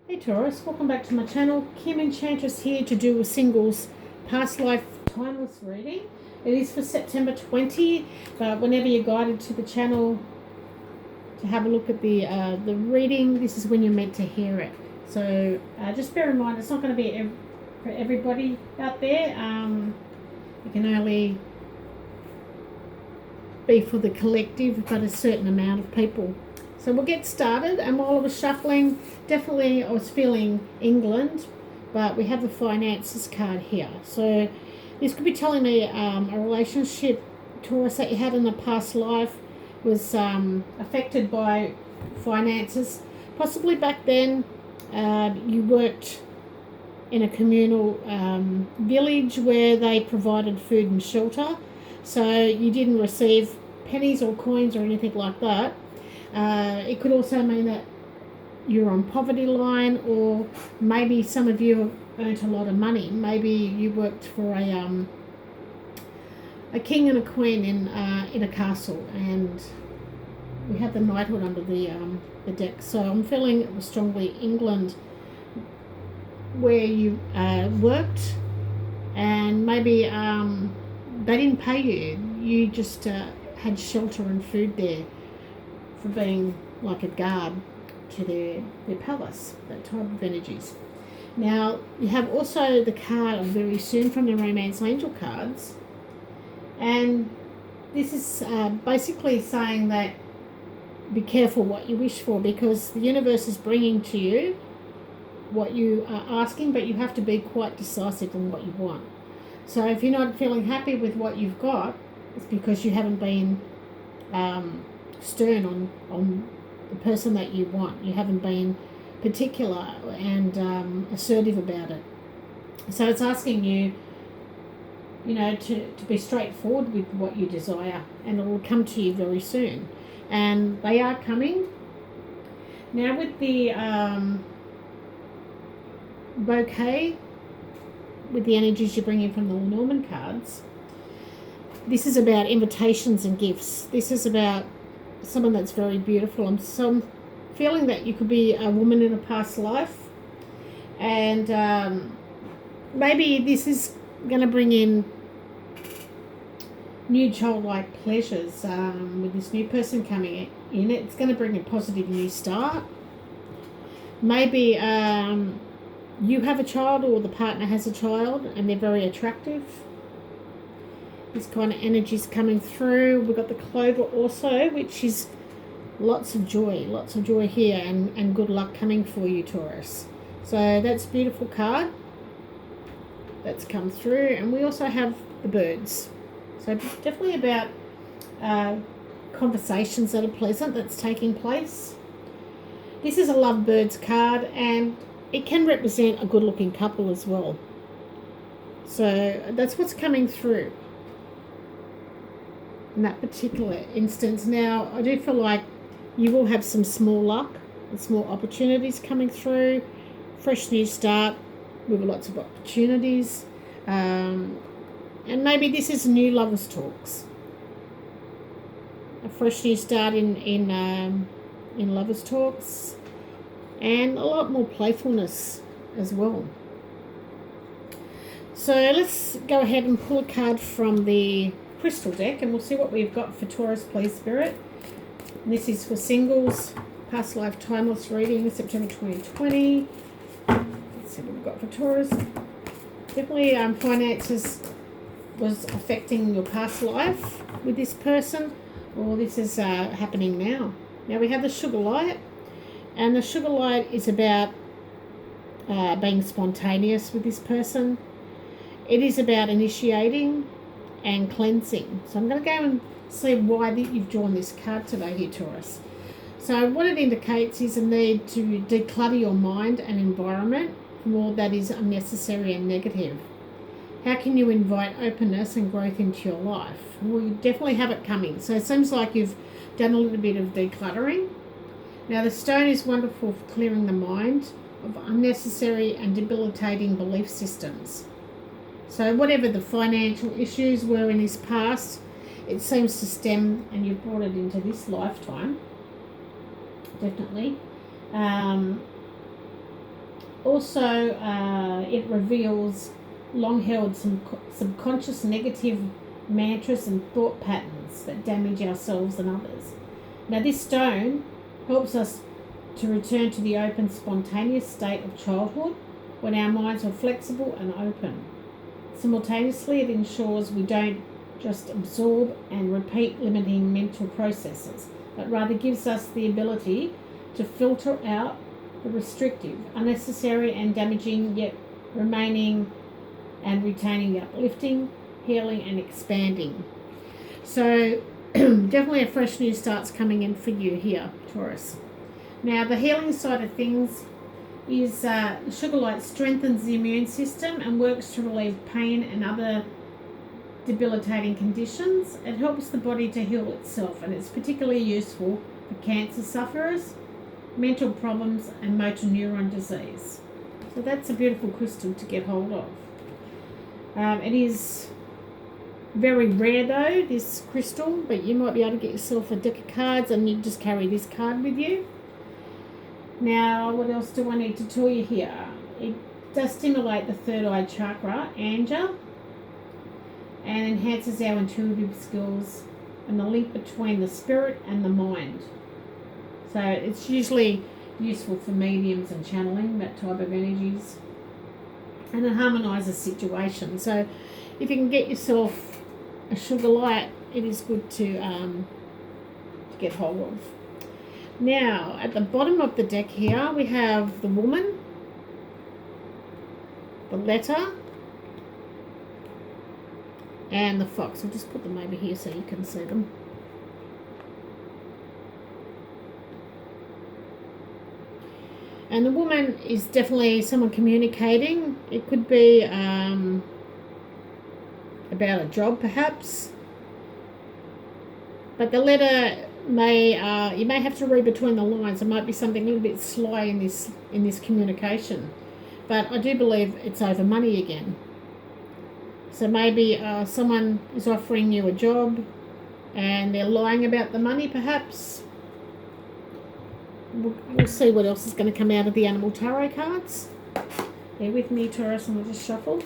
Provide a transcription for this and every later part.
Hey Taurus, welcome back to my channel. Kim Enchantress here to do a singles past life timeless reading. It is for September 20, but whenever you're guided to the channel to have a look at the reading, this is when you're meant to hear it. So just bear in mind, it's not going to be for everybody out there. It can only be for the collective, but a certain amount of people. So we'll get started, and while I was shuffling, definitely I was feeling England, but we have the finances card here. So this could be telling me a relationship, Taurus, that you had in a past life was affected by finances. Possibly back then you worked in a communal village where they provided food and shelter. So you didn't receive pennies or coins or anything like that. It could also mean that you're on poverty line, or maybe some of you have earned a lot of money. Maybe you worked for a king and a queen in a castle, and we have the knighthood under the deck. So I'm feeling strongly England, where you worked, and maybe they didn't pay you. You just had shelter and food there for being like a guard to their palace, that type of energies. Now, you have also the card of very soon from the Romance Angel cards, and this is basically saying that be careful what you wish for, because the universe is bringing to you what you are asking, but you have to be quite decisive on what you want. So if you're not feeling happy with what you've got, it's because you haven't been stern on the person that you want. You haven't been particular and assertive about it. So it's asking you, to be straightforward with what you desire, and it will come to you very soon. And they are coming. Now with the bouquet, with the energies you're bringing from the Lenormand cards, this is about invitations and gifts. This is about someone that's very beautiful. I'm feeling that you could be a woman in a past life, and maybe this is going to bring in new childlike pleasures with this new person coming in. It's going to bring a positive new start. Maybe you have a child, or the partner has a child, and they're very attractive. This kind of energy is coming through. We've got the clover also, which is lots of joy here, and good luck coming for you, Taurus. So that's a beautiful card that's come through. And we also have the birds. So definitely about conversations that are pleasant that's taking place. This is a lovebirds card, and it can represent a good looking couple as well. So that's what's coming through in that particular instance. Now, I do feel like you will have some small luck and small opportunities coming through. Fresh new start with lots of opportunities. And maybe this is new lovers talks. A fresh new start in lovers talks, and a lot more playfulness as well. So let's go ahead and pull a card from the crystal deck, and we'll see what we've got for Taurus, please, Spirit. And this is for singles, past life timeless reading, September 2020. Let's see what we've got for Taurus. Definitely finances was affecting your past life with this person, or this is happening now. Now we have the sugar light, and the sugar light is about being spontaneous with this person. It is about initiating and cleansing. So I'm going to go and see why you've drawn this card today here, Taurus. So what it indicates is a need to declutter your mind and environment from all that is unnecessary and negative. How can you invite openness and growth into your life? Well, you definitely have it coming. So it seems like you've done a little bit of decluttering. Now the stone is wonderful for clearing the mind of unnecessary and debilitating belief systems. So whatever the financial issues were in his past, it seems to stem, and you've brought it into this lifetime, definitely. Also, it reveals long-held subconscious negative mantras and thought patterns that damage ourselves and others. Now, this stone helps us to return to the open, spontaneous state of childhood when our minds are flexible and open. Simultaneously, it ensures we don't just absorb and repeat limiting mental processes, but rather gives us the ability to filter out the restrictive, unnecessary and damaging, yet remaining and retaining the uplifting, healing and expanding. So definitely a fresh new start's coming in for you here, Taurus. Now, the healing side of things is Childlike strengthens the immune system and works to relieve pain and other debilitating conditions. It helps the body to heal itself, and it's particularly useful for cancer sufferers, mental problems and motor neuron disease. So that's a beautiful crystal to get hold of. It is very rare though, this crystal, but you might be able to get yourself a deck of cards and you just carry this card with you. Now, what else do I need to tell you here? It does stimulate the third eye chakra, Anja, and enhances our intuitive skills and the link between the spirit and the mind. So it's usually useful for mediums and channeling, that type of energies. And it harmonises situations. So if you can get yourself a Childlike, it is good to get hold of. Now, at the bottom of the deck here, we have the woman, the letter, and the fox. I'll just put them over here so you can see them. And the woman is definitely someone communicating. It could be about a job, perhaps. But the letter may you may have to read between the lines. There might be something a little bit sly in this communication. But I do believe it's over money again. So maybe someone is offering you a job and they're lying about the money, perhaps. We'll see what else is going to come out of the Animal Tarot cards. Bear with me, Taurus, and I'll just shuffle.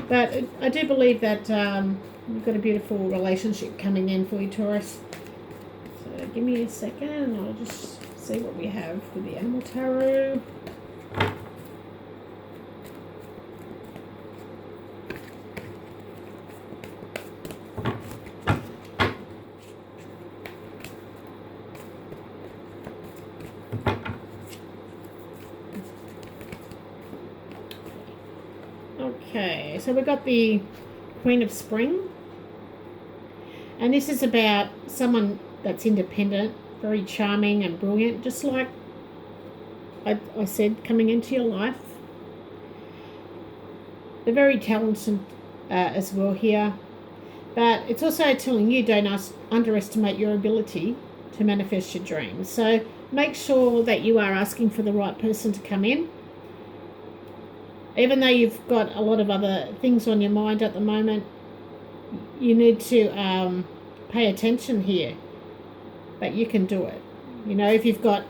But I do believe that you've got a beautiful relationship coming in for you, Taurus. So give me a second and I'll just see what we have for the Animal Tarot. Okay, so we've got the Queen of Spring, and this is about someone that's independent, very charming and brilliant, just like I said, coming into your life. They're very talented as well here, but it's also telling you don't underestimate your ability to manifest your dreams. So make sure that you are asking for the right person to come in. Even though you've got a lot of other things on your mind at the moment, you need to pay attention here. But you can do it. You know, if you've got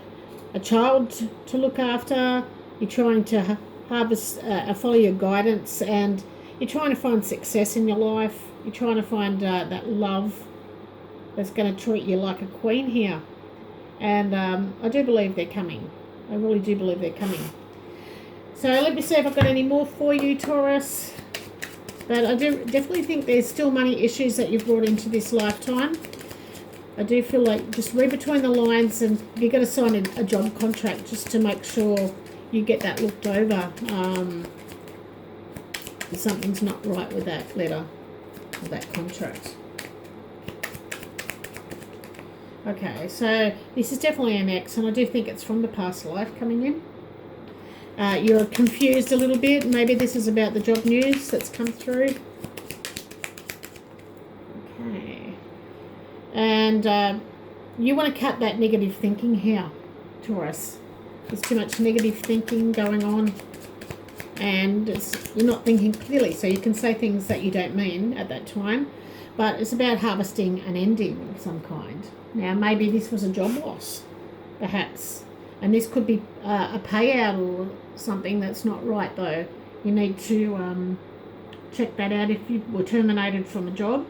a child to look after, you're trying to harvest, follow your guidance, and you're trying to find success in your life. You're trying to find that love that's going to treat you like a queen here. And I do believe they're coming. I really do believe they're coming. So let me see if I've got any more for you, Taurus. But I do definitely think there's still money issues that you've brought into this lifetime. I do feel like just read between the lines, and you've got to sign a job contract just to make sure you get that looked over. Something's not right with that letter or that contract. Okay, so this is definitely an ex, and I do think it's from the past life coming in. You're confused a little bit. Maybe this is about the job news that's come through. Okay. And you want to cut that negative thinking here, Taurus. There's too much negative thinking going on, and you're not thinking clearly, so you can say things that you don't mean at that time. But it's about harvesting an ending of some kind. Now, maybe this was a job loss, perhaps. And this could be a payout or something that's not right, though. You need to check that out if you were terminated from a job.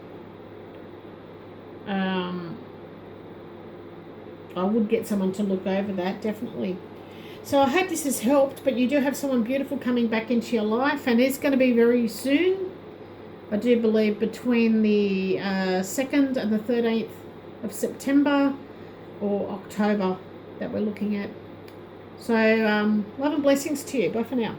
I would get someone to look over that, definitely. So I hope this has helped, but you do have someone beautiful coming back into your life, and it's going to be very soon. I do believe between the 2nd and the 13th of September or October that we're looking at. So love and blessings to you. Bye for now.